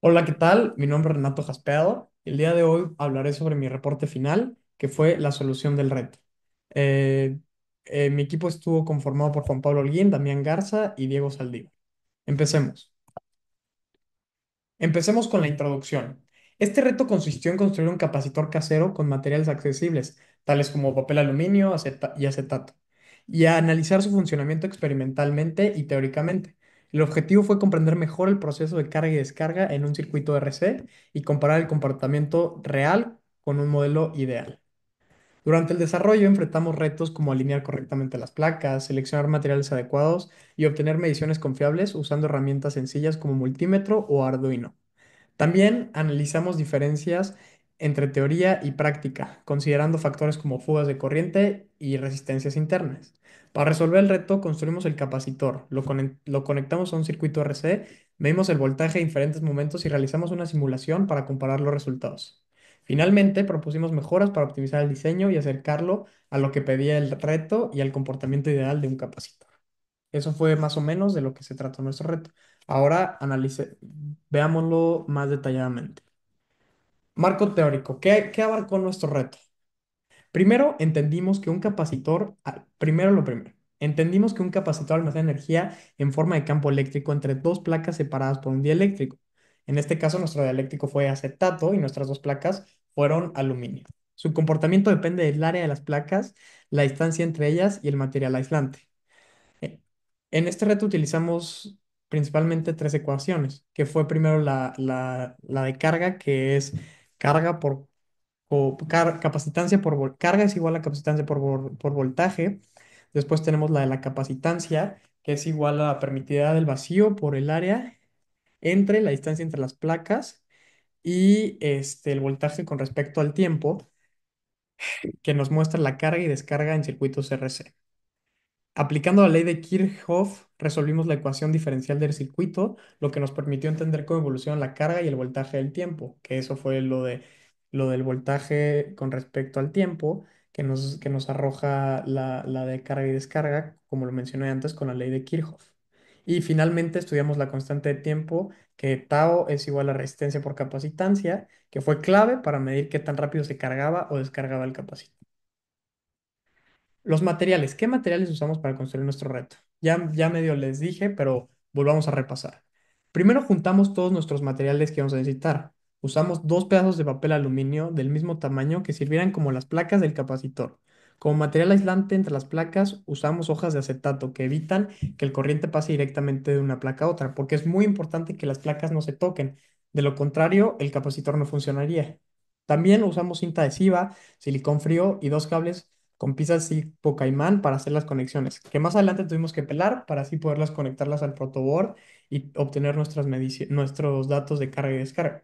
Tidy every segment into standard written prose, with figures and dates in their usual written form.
Hola, ¿qué tal? Mi nombre es Renato Jaspeado. El día de hoy hablaré sobre mi reporte final, que fue la solución del reto. Eh, Mi equipo estuvo conformado por Juan Pablo Holguín, Damián Garza y Diego Saldívar. Empecemos. Empecemos con la introducción. Este reto consistió en construir un capacitor casero con materiales accesibles, tales como papel aluminio y acetato, y a analizar su funcionamiento experimentalmente y teóricamente. El objetivo fue comprender mejor el proceso de carga y descarga en un circuito RC y comparar el comportamiento real con un modelo ideal. Durante el desarrollo enfrentamos retos como alinear correctamente las placas, seleccionar materiales adecuados y obtener mediciones confiables usando herramientas sencillas como multímetro o Arduino. También analizamos diferencias entre teoría y práctica, considerando factores como fugas de corriente y resistencias internas. Para resolver el reto, construimos el capacitor, lo conectamos a un circuito RC, medimos el voltaje en diferentes momentos y realizamos una simulación para comparar los resultados. Finalmente, propusimos mejoras para optimizar el diseño y acercarlo a lo que pedía el reto y al comportamiento ideal de un capacitor. Eso fue más o menos de lo que se trató nuestro reto. Ahora veámoslo más detalladamente. Marco teórico. ¿Qué abarcó nuestro reto? Primero, entendimos que un capacitor, primero lo primero, entendimos que un capacitor almacena energía en forma de campo eléctrico entre dos placas separadas por un dieléctrico. En este caso, nuestro dieléctrico fue acetato y nuestras dos placas fueron aluminio. Su comportamiento depende del área de las placas, la distancia entre ellas y el material aislante. Eh, En este reto utilizamos principalmente tres ecuaciones, que fue primero la de carga, que es carga capacitancia carga es igual a capacitancia por voltaje. Después tenemos la de la capacitancia, que es igual a la permitida del vacío por el área entre la distancia entre las placas y el voltaje con respecto al tiempo, que nos muestra la carga y descarga en circuitos RC. Aplicando la ley de Kirchhoff, resolvimos la ecuación diferencial del circuito, lo que nos permitió entender cómo evoluciona la carga y el voltaje del tiempo, que eso fue lo del voltaje con respecto al tiempo, que nos arroja la de carga y descarga, como lo mencioné antes, con la ley de Kirchhoff. Y finalmente estudiamos la constante de tiempo, que tau es igual a resistencia por capacitancia, que fue clave para medir qué tan rápido se cargaba o descargaba el capacitor. Los materiales, ¿qué materiales usamos para construir nuestro reto? Ya medio les dije, pero volvamos a repasar. Primero juntamos todos nuestros materiales que vamos a necesitar. Usamos dos pedazos de papel aluminio del mismo tamaño que sirvieran como las placas del capacitor. Como material aislante entre las placas, usamos hojas de acetato que evitan que el corriente pase directamente de una placa a otra, porque es muy importante que las placas no se toquen. De lo contrario, el capacitor no funcionaría. También usamos cinta adhesiva, silicón frío y dos cables con piezas tipo caimán para hacer las conexiones, que más adelante tuvimos que pelar para así poderlas conectarlas al protoboard y obtener nuestros datos de carga y descarga.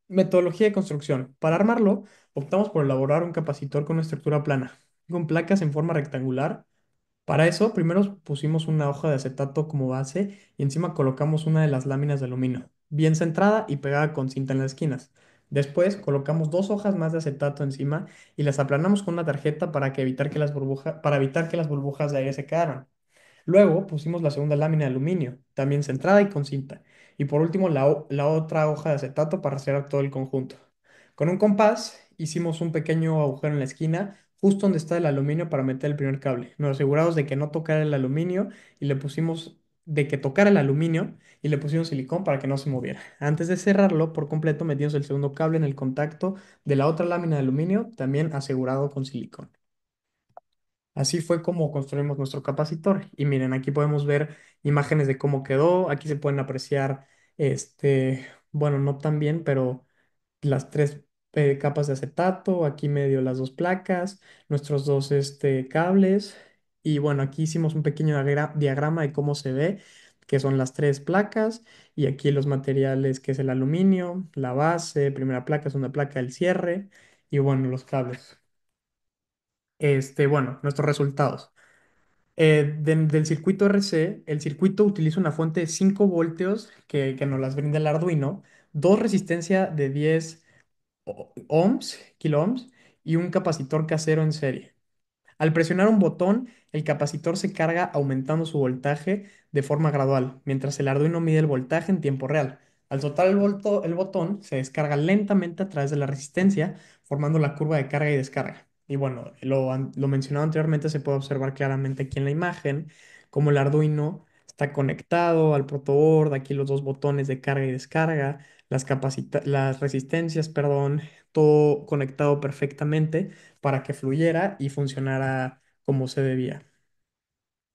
Metodología de construcción. Para armarlo, optamos por elaborar un capacitor con una estructura plana, con placas en forma rectangular. Para eso, primero pusimos una hoja de acetato como base y encima colocamos una de las láminas de aluminio, bien centrada y pegada con cinta en las esquinas. Después, colocamos dos hojas más de acetato encima y las aplanamos con una tarjeta para evitar que las burbujas de aire se quedaran. Luego pusimos la segunda lámina de aluminio, también centrada y con cinta. Y por último, la otra hoja de acetato para cerrar todo el conjunto. Con un compás hicimos un pequeño agujero en la esquina, justo donde está el aluminio para meter el primer cable. Nos aseguramos de que no tocara el aluminio y le pusimos, de que tocara el aluminio y le pusimos silicón para que no se moviera. Antes de cerrarlo por completo, metimos el segundo cable en el contacto de la otra lámina de aluminio, también asegurado con silicón. Así fue como construimos nuestro capacitor. Y miren, aquí podemos ver imágenes de cómo quedó. Aquí se pueden apreciar, bueno, no tan bien, pero las tres capas de acetato, aquí medio las dos placas, nuestros dos cables. Y bueno, aquí hicimos un pequeño diagrama de cómo se ve, que son las tres placas. Y aquí los materiales, que es el aluminio, la base, primera placa, segunda placa, el cierre. Y bueno, los cables. Bueno, nuestros resultados. Del circuito RC, el circuito utiliza una fuente de 5 voltios que nos las brinda el Arduino, dos resistencia de 10 kilo ohms, y un capacitor casero en serie. Al presionar un botón, el capacitor se carga aumentando su voltaje de forma gradual, mientras el Arduino mide el voltaje en tiempo real. Al soltar el botón, se descarga lentamente a través de la resistencia, formando la curva de carga y descarga. Y bueno, lo mencionado anteriormente se puede observar claramente aquí en la imagen, cómo el Arduino está conectado al protoboard, aquí los dos botones de carga y descarga, las resistencias, perdón, todo conectado perfectamente para que fluyera y funcionara como se debía.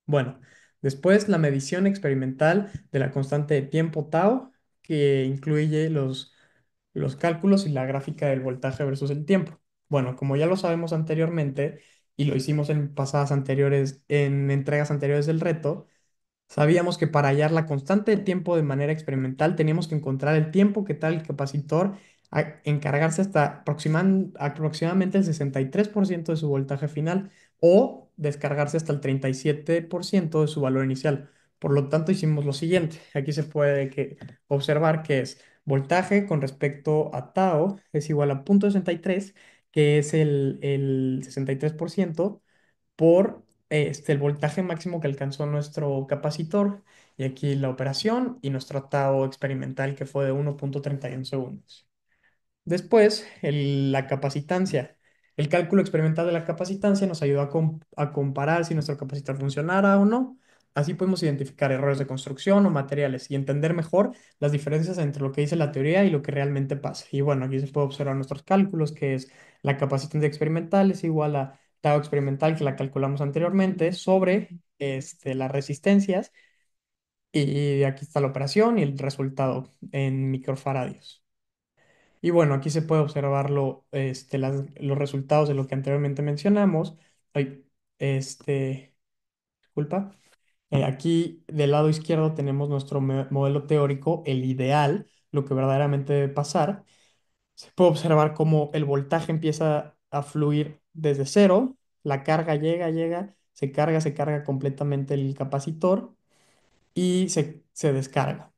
Bueno, después la medición experimental de la constante de tiempo tau, que incluye los cálculos y la gráfica del voltaje versus el tiempo. Bueno, como ya lo sabemos anteriormente y lo hicimos en pasadas anteriores, en entregas anteriores del reto, sabíamos que para hallar la constante de tiempo de manera experimental teníamos que encontrar el tiempo que tal el capacitor encargarse hasta aproximadamente el 63% de su voltaje final o descargarse hasta el 37% de su valor inicial. Por lo tanto, hicimos lo siguiente. Aquí se puede observar que es voltaje con respecto a tau es igual a 0,63, que es el 63% por el voltaje máximo que alcanzó nuestro capacitor. Y aquí la operación y nuestro atado experimental que fue de 1,31 segundos. Después, la capacitancia. El cálculo experimental de la capacitancia nos ayudó a comparar si nuestro capacitor funcionara o no. Así podemos identificar errores de construcción o materiales y entender mejor las diferencias entre lo que dice la teoría y lo que realmente pasa. Y bueno, aquí se puede observar nuestros cálculos, que es la capacitancia experimental es igual a tau experimental, que la calculamos anteriormente, sobre las resistencias. Y aquí está la operación y el resultado en microfaradios. Y bueno, aquí se puede observar los resultados de lo que anteriormente mencionamos. Ay, disculpa. Aquí del lado izquierdo tenemos nuestro modelo teórico, el ideal, lo que verdaderamente debe pasar. Se puede observar cómo el voltaje empieza a fluir desde cero, la carga llega, se carga completamente el capacitor y se descarga.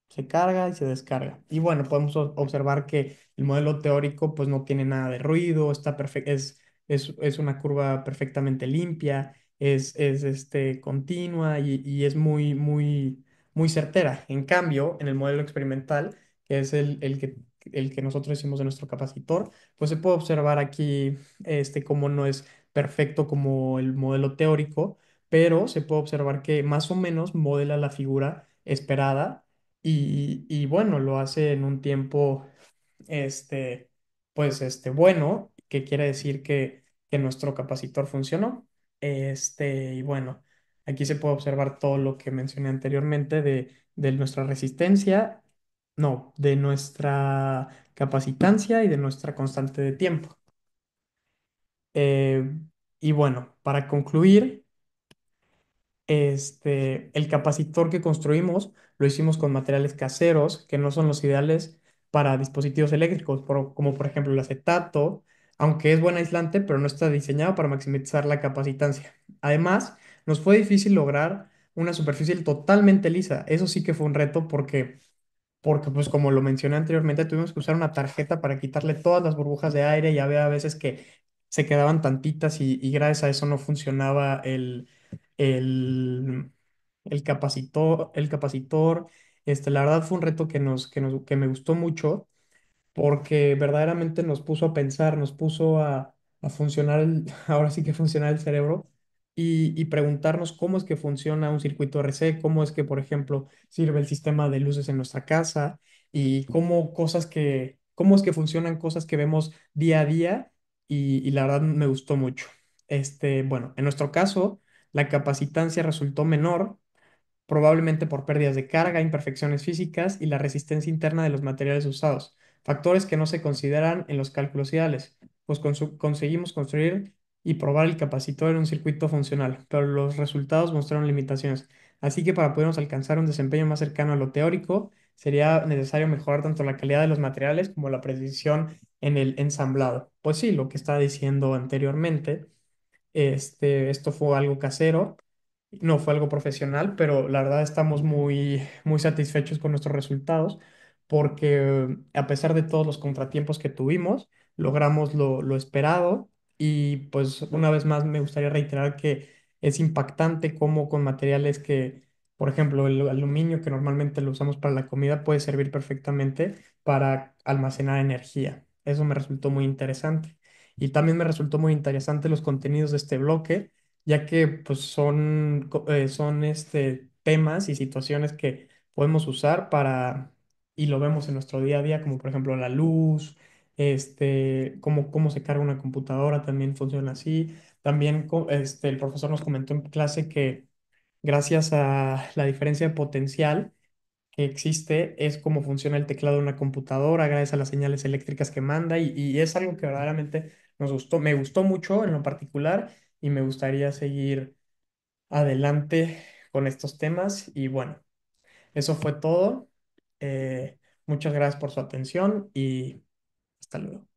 Se carga y se descarga. Y bueno, podemos observar que el modelo teórico pues no tiene nada de ruido, es una curva perfectamente limpia, es continua y es muy certera. En cambio, en el modelo experimental, que es el que nosotros hicimos de nuestro capacitor, pues se puede observar aquí cómo no es perfecto como el modelo teórico, pero se puede observar que más o menos modela la figura esperada y bueno, lo hace en un tiempo, este, bueno, que quiere decir que nuestro capacitor funcionó. Y bueno, aquí se puede observar todo lo que mencioné anteriormente de nuestra resistencia, no, de nuestra capacitancia y de nuestra constante de tiempo. Eh, y bueno, para concluir, el capacitor que construimos lo hicimos con materiales caseros que no son los ideales para dispositivos eléctricos, como por ejemplo el acetato, aunque es buen aislante, pero no está diseñado para maximizar la capacitancia. Además, nos fue difícil lograr una superficie totalmente lisa. Eso sí que fue un reto porque pues como lo mencioné anteriormente, tuvimos que usar una tarjeta para quitarle todas las burbujas de aire y había veces que se quedaban tantitas y gracias a eso no funcionaba el, el capacitor. La verdad fue un reto que me gustó mucho porque verdaderamente nos puso a pensar, nos puso a funcionar, ahora sí que funciona el cerebro y preguntarnos cómo es que funciona un circuito RC, cómo es que, por ejemplo, sirve el sistema de luces en nuestra casa y cómo es que funcionan cosas que vemos día a día y la verdad me gustó mucho. Bueno, en nuestro caso, la capacitancia resultó menor probablemente por pérdidas de carga, imperfecciones físicas y la resistencia interna de los materiales usados, factores que no se consideran en los cálculos ideales, pues conseguimos construir y probar el capacitor en un circuito funcional, pero los resultados mostraron limitaciones. Así que para podernos alcanzar un desempeño más cercano a lo teórico, sería necesario mejorar tanto la calidad de los materiales como la precisión en el ensamblado. Pues sí, lo que estaba diciendo anteriormente, esto fue algo casero, no fue algo profesional, pero la verdad estamos muy satisfechos con nuestros resultados porque a pesar de todos los contratiempos que tuvimos, logramos lo esperado y pues una vez más me gustaría reiterar que es impactante cómo con materiales que Por ejemplo, el aluminio que normalmente lo usamos para la comida puede servir perfectamente para almacenar energía. Eso me resultó muy interesante. Y también me resultó muy interesante los contenidos de este bloque, ya que pues son temas y situaciones que podemos usar y lo vemos en nuestro día a día, como por ejemplo la luz, cómo se carga una computadora también funciona así. También el profesor nos comentó en clase que gracias a la diferencia de potencial que existe, es cómo funciona el teclado de una computadora, gracias a las señales eléctricas que manda, y es algo que verdaderamente me gustó mucho en lo particular, y me gustaría seguir adelante con estos temas. Y bueno, eso fue todo. Muchas gracias por su atención y hasta luego.